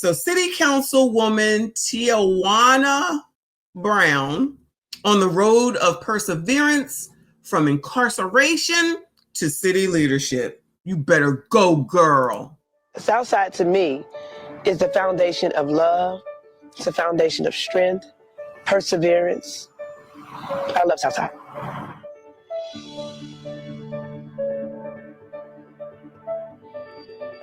So City Councilwoman Tijuana Brown on the road of perseverance from incarceration to city leadership. You better go, girl. Southside to me is the foundation of love. It's the foundation of strength, perseverance. I love Southside.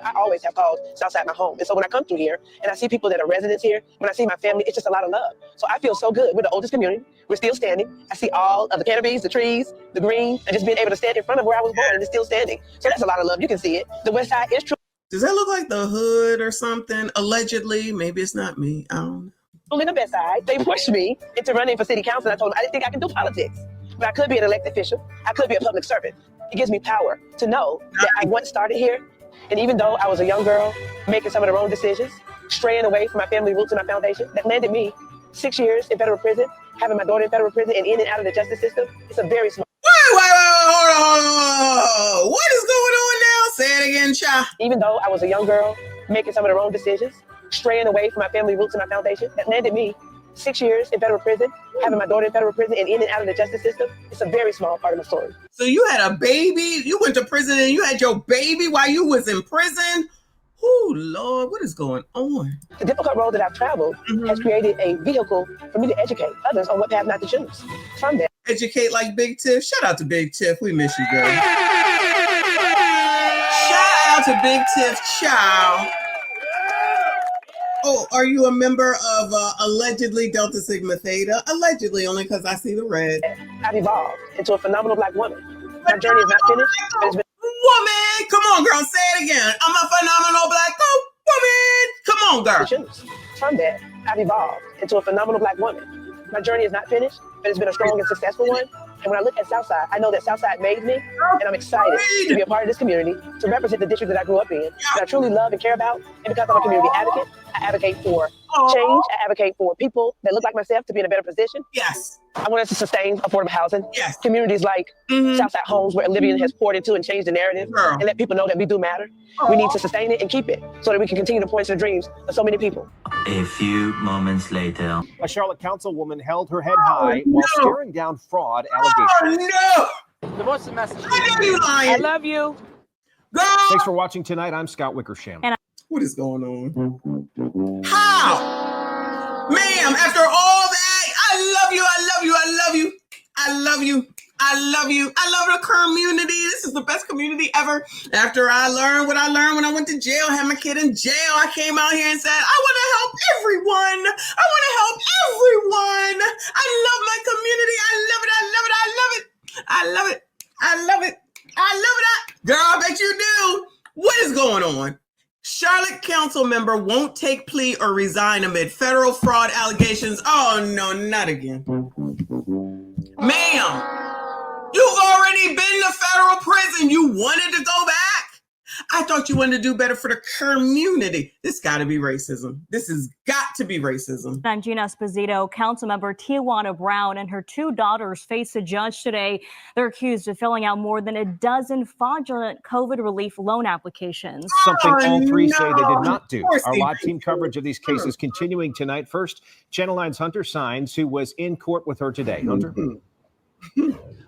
I always have called Southside my home. And so when I come through here and I see people that are residents here, when I see my family, it's just a lot of love. So I feel so good. We're the oldest community. We're still standing. I see all of the canopies, the trees, the green, and just being able to stand in front of where I was born and it's still standing. So that's a lot of love. You can see it. The West Side is true. Does that look like the hood or something? Allegedly. Maybe it's not me. I don't know. On the West Side, they pushed me into running for city council. I told them I didn't think I could do politics, but I could be an elected official. I could be a public servant. It gives me power to know that I once started here. And even though I was a young girl making some of the wrong decisions, straying away from my family roots and my foundation, that landed me 6 years in federal prison, having my daughter in federal prison and in and out of the justice system. It's a very small. Wait, hold on. What is going on now? Say it again, child. Even though I was a young girl making some of the wrong decisions, straying away from my family roots and my foundation, that landed me 6 years in federal prison, having my daughter in federal prison and in and out of the justice system. It's a very small part of my story. So you had a baby, you went to prison and you had your baby while you was in prison? Oh, Lord, what is going on? The difficult road that I've traveled has created a vehicle for me to educate others on what path not to choose. From there. Educate like Big Tiff. Shout out to Big Tiff. We miss you, girl. Shout out to Big Tiff, child. Oh, are you a member of allegedly Delta Sigma Theta? Allegedly, only because I see the red. I've evolved into a phenomenal Black woman. My journey is not finished, but it's been... Woman! Come on, girl, say it again. I'm a phenomenal Black woman. Come on, girl. From that, I've evolved into a phenomenal Black woman. My journey is not finished, but it's been a strong and successful one. And when I look at Southside, I know that Southside made me, and I'm excited to be a part of this community, to represent the district that I grew up in, that I truly love and care about. And because I'm a community advocate, I advocate for change. I advocate for people that look like myself to be in a better position. Yes. I want us to sustain affordable housing. Yes. Communities like Southside Homes, where Olivia has poured into and changed the narrative and let people know that we do matter. We need to sustain it and keep it so that we can continue to point to the dreams of so many people. A few moments later. A Charlotte councilwoman held her head high while staring down fraud allegations. Oh, no! The voice of message. I know you lying. I love you. Girl! Thanks for watching tonight. I'm Scott Wickersham. What is going on? How? Ma'am, after all that, I love you, I love you, I love you, I love you, I love you. I love the community. This is the best community ever. After I learned what I learned when I went to jail, had my kid in jail, I came out here and said, I want to help everyone. I want to help everyone. I love my community. I love it, I love it, I love it. I love it, I love it, I love it. Girl, I bet you do. What is going on? Charlotte council member won't take plea or resign amid federal fraud allegations. Oh, no, not again. Ma'am, you've already been to federal prison. You wanted to go back? I thought you wanted to do better for the community. This got to be racism. This has got to be racism. I'm Gina Esposito. Councilmember Tijuana Brown and her two daughters face a judge today. They're accused of filling out more than a dozen fraudulent COVID relief loan applications. Something all three say they did not do. Our live team coverage of these cases continuing tonight. First, Channel 9's Hunter Sines, who was in court with her today. Hunter?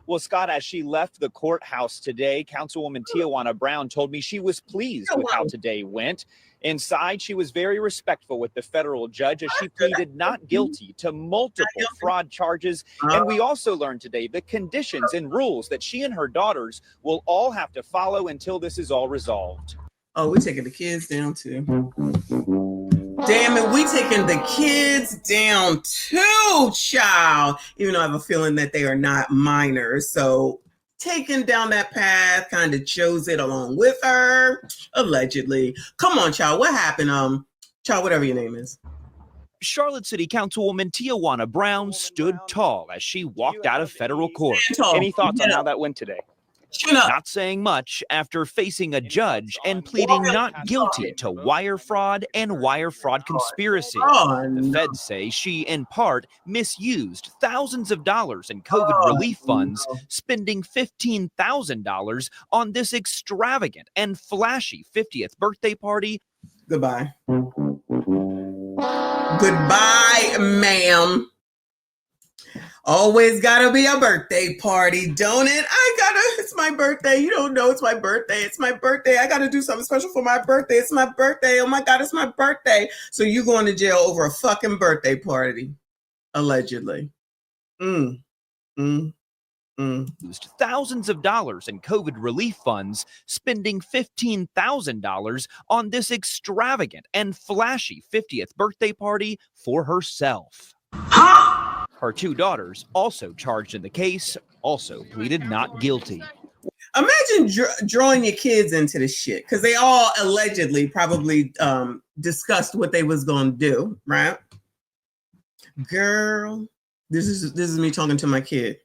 Well, Scott, as she left the courthouse today, Councilwoman Tijuana Brown told me she was pleased with how today went. Inside, she was very respectful with the federal judge as she pleaded not guilty to multiple fraud charges. And we also learned today the conditions and rules that she and her daughters will all have to follow until this is all resolved. Oh, we're taking the kids down too. Damn it, we taking the kids down too, child. Even though I have a feeling that they are not minors. So taking down that path, kind of chose it along with her, allegedly. Come on, child, what happened? Child, whatever your name is. Charlotte City Councilwoman Tijuana Brown stood tall as she walked out of federal court. Any thoughts on how that went today? Not saying much after facing a judge and pleading not guilty to wire fraud and wire fraud conspiracy. The feds say she, in part, misused thousands of dollars in COVID relief funds, spending $15,000 on this extravagant and flashy 50th birthday party. Goodbye. Goodbye, ma'am. Always gotta be a birthday party, don't it? It's my birthday. You don't know it's my birthday. It's my birthday. I gotta do something special for my birthday. It's my birthday. Oh my God, it's my birthday. So you going to jail over a fucking birthday party, allegedly. Used thousands of dollars in COVID relief funds, spending $15,000 on this extravagant and flashy 50th birthday party for herself. Her two daughters, also charged in the case, also pleaded not guilty. Imagine drawing your kids into this shit, because they all allegedly probably discussed what they was going to do, right? Girl, this is me talking to my kid.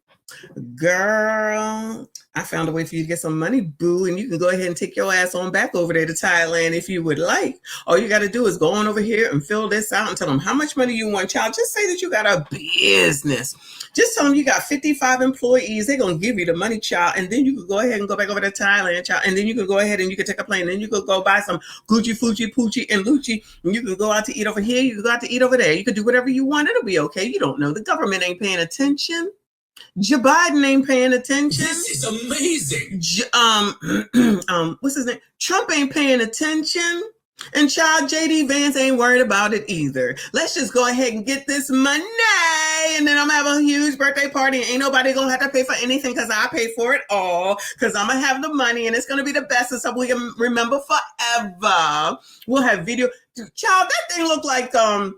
Girl, I found a way for you to get some money, boo, and you can go ahead and take your ass on back over there to Thailand if you would like. All you got to do is go on over here and fill this out and tell them how much money you want, child. Just say that you got a business. Just tell them you got 55 employees. They're going to give you the money, child, and then you can go ahead and go back over to Thailand, child, and then you can go ahead and you can take a plane, and then you can go buy some Gucci, Fuji, Poochie, and Lucci, and you can go out to eat over here. You can go out to eat over there. You can do whatever you want. It'll be okay. You don't know. The government ain't paying attention. Joe Biden ain't paying attention. This is amazing. What's his name? Trump ain't paying attention. And child, JD Vance ain't worried about it either. Let's just go ahead and get this money. And then I'm going to have a huge birthday party. And ain't nobody going to have to pay for anything because I pay for it all. Because I'm going to have the money. And it's going to be the best. And something we can remember forever. We'll have video. Child, that thing looked like a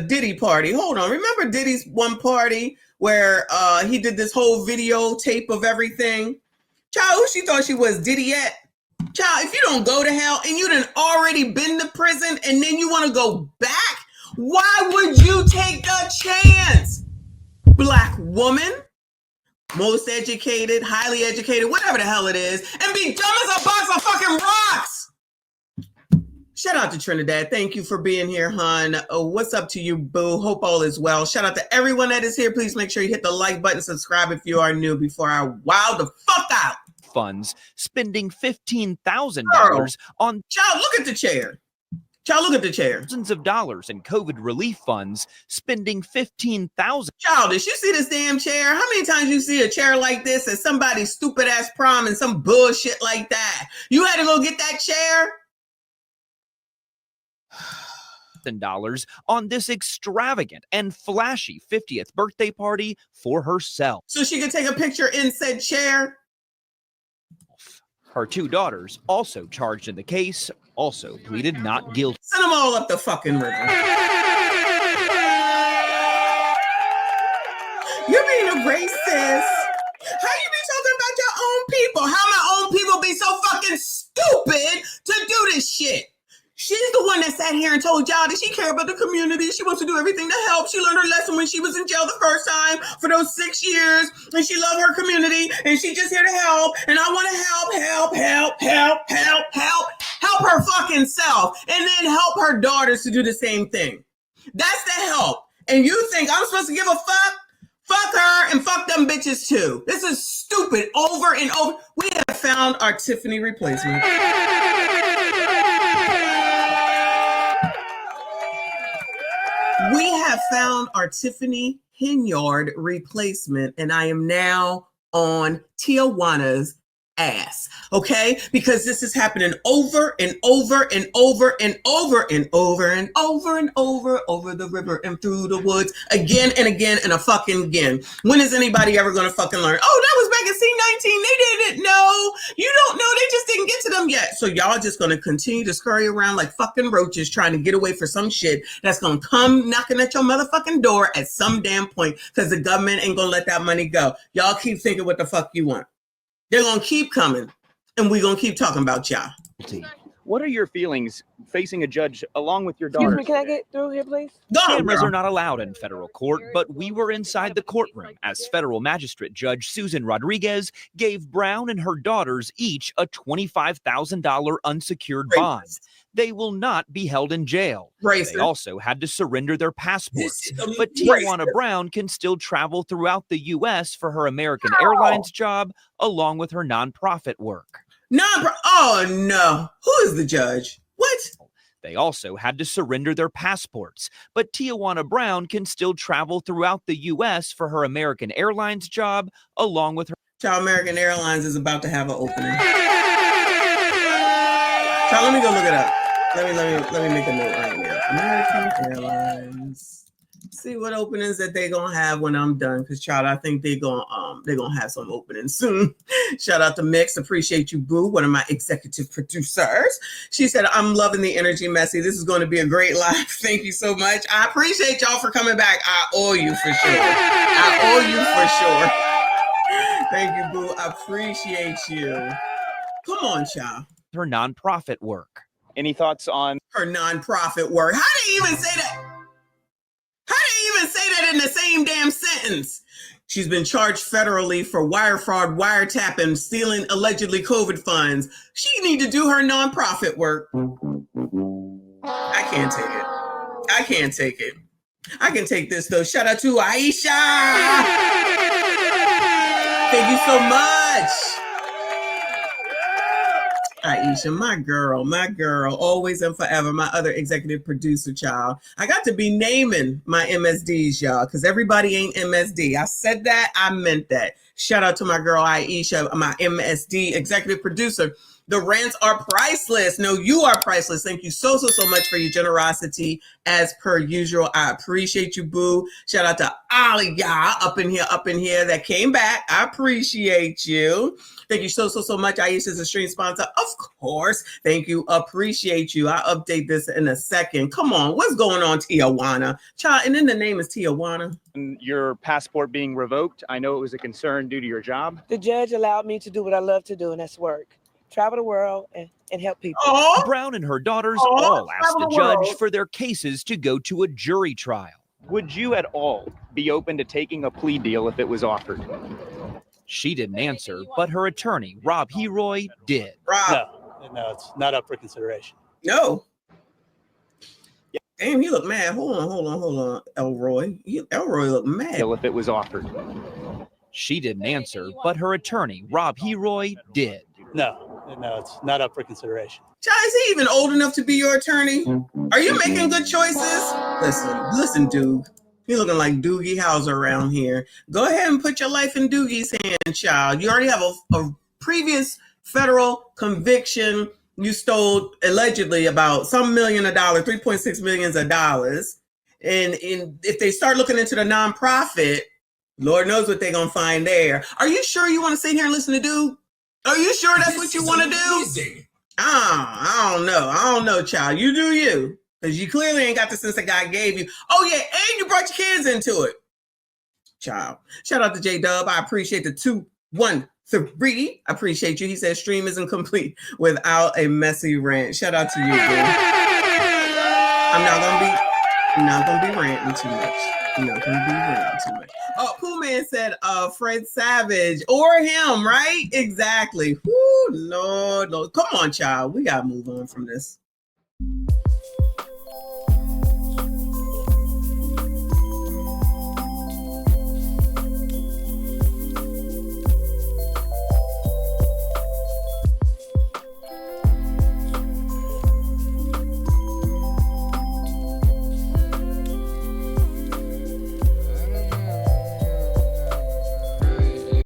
Diddy party. Hold on. Remember Diddy's one party where he did this whole video tape of everything? Child, who she thought she was, Diddy at? Child, if you don't go to hell and you done already been to prison and then you want to go back, why would you take the chance? Black woman, most educated, highly educated, whatever the hell it is, and be dumb as a box of fucking rocks. Shout out to Trinidad. Thank you for being here, hon. Oh, what's up to you, boo? Hope all is well. Shout out to everyone that is here. Please make sure you hit the like button, subscribe if you are new before I wow the fuck out. Funds, spending $15,000 on... Child, look at the chair. Child, look at the chair. Thousands of dollars in COVID relief funds, spending $15,000. Childish, you see this damn chair? How many times you see a chair like this at somebody's stupid ass prom and some bullshit like that? You had to go get that chair? $1,000 on this extravagant and flashy 50th birthday party for herself. So she could take a picture in said chair? Her two daughters, also charged in the case, also pleaded not guilty. Send them all up the fucking river. You're being a racist. How you be talking about your own people? How my own people be so fucking stupid to do this shit? She's the one that sat here and told y'all that she cared about the community. She wants to do everything to help. She learned her lesson when she was in jail the first time for those 6 years. And she loved her community. And she just here to help. And I want to help her fucking self. And then help her daughters to do the same thing. That's the help. And you think I'm supposed to give a fuck? Fuck her and fuck them bitches too. This is stupid over and over. We have found our Tiffany replacement. We have found our Tiffany Henyard replacement, and I am now on Tijuana's ass, okay? Because this is happening over and over and over and over and over and over and over the river and through the woods again and again and a fucking again. When is anybody ever gonna fucking learn? Oh, that was back in C-19. They didn't know. You don't know. They just didn't get to them yet. So y'all just gonna continue to scurry around like fucking roaches trying to get away for some shit that's gonna come knocking at your motherfucking door at some damn point because the government ain't gonna let that money go. Y'all keep thinking what the fuck you want. They're going to keep coming, and we're going to keep talking about y'all. What are your feelings facing a judge along with your daughter? Excuse me, can I get through here, please? Cameras are not allowed in federal court, but we were inside the courtroom as federal magistrate Judge Susan Rodriguez gave Brown and her daughters each a $25,000 unsecured bond. They will not be held in jail. They also had to surrender their passports. But Tijuana Brown can still travel throughout the U.S. for her American Airlines job, along with her nonprofit work. Oh, no. Who is the judge? What? They also had to surrender their passports, but Tijuana Brown can still travel throughout the U.S. for her American Airlines job, along with her. Child, American Airlines is about to have an opening. Child, let me go look it up. Let me make a note right now. American Airlines. See what openings that they gonna have when I'm done. Cause child, I think they're gonna have some openings soon. Shout out to Mix. Appreciate you, Boo, one of my executive producers. She said, I'm loving the energy, Messy. This is going to be a great live. Thank you so much. I appreciate y'all for coming back. I owe you for sure. I owe you for sure. Thank you, Boo. I appreciate you. Come on, child. Her nonprofit work. Any thoughts on Her nonprofit work? How do you even say that? How do you even say that in the same damn sentence? She's been charged federally for wire fraud, wiretapping, stealing allegedly COVID funds. She need to do her nonprofit work. I can't take it. I can't take it. I can take this though. Shout out to Aisha. Thank you so much. Aisha, my girl, always and forever, my other executive producer, child. I got to be naming my MSDs, y'all, because everybody ain't MSD. I said that, I meant that. Shout out to my girl, Aisha, my MSD executive producer. The rants are priceless. No, you are priceless. Thank you so much for your generosity as per usual. I appreciate you, Boo. Shout out to Aliyah up in here that came back. I appreciate you. Thank you so much. Aisha is a stream sponsor. Of course. Thank you. Appreciate you. I'll update this in a second. Come on. What's going on, Tijuana? Child, and then the name is Tijuana. your passport being revoked? I know it was a concern due to your job. The judge allowed me to do what I love to do, and that's work. Travel the world and help people. Brown and her daughters all asked the judge for their cases to go to a jury trial. Would you at all be open to taking a plea deal if it was offered? She didn't answer, but her attorney, Rob Heroy, did. No, it's not up for consideration. No. Damn, he looked mad. Hold on, Elroy. Elroy looked mad. If it was offered. She didn't answer, but her attorney, Rob Heroy, did. No, it's not up for consideration. Child, is he even old enough to be your attorney? Are you making good choices? Listen, Doog. You're looking like Doogie Howser around here. Go ahead and put your life in Doogie's hand, child. You already have a previous federal conviction. You stole allegedly about some million of dollars, 3.6 million of dollars. And if they start looking into the nonprofit, Lord knows what they're going to find there. Are you sure you want to sit here and listen to Doog? Are you sure that's what you want to do? I don't know, child. You do you. Because you clearly ain't got the sense that God gave you. Oh, yeah, and you brought your kids into it. Child. Shout out to J-Dub. I appreciate the 213. I appreciate you. He says stream isn't complete without a messy rant. Shout out to you, dude. I'm not gonna be ranting too much. Oh, Pooh Man said Fred Savage or him, right? Exactly. Whoo, Lord. Come on, child. We gotta move on from this.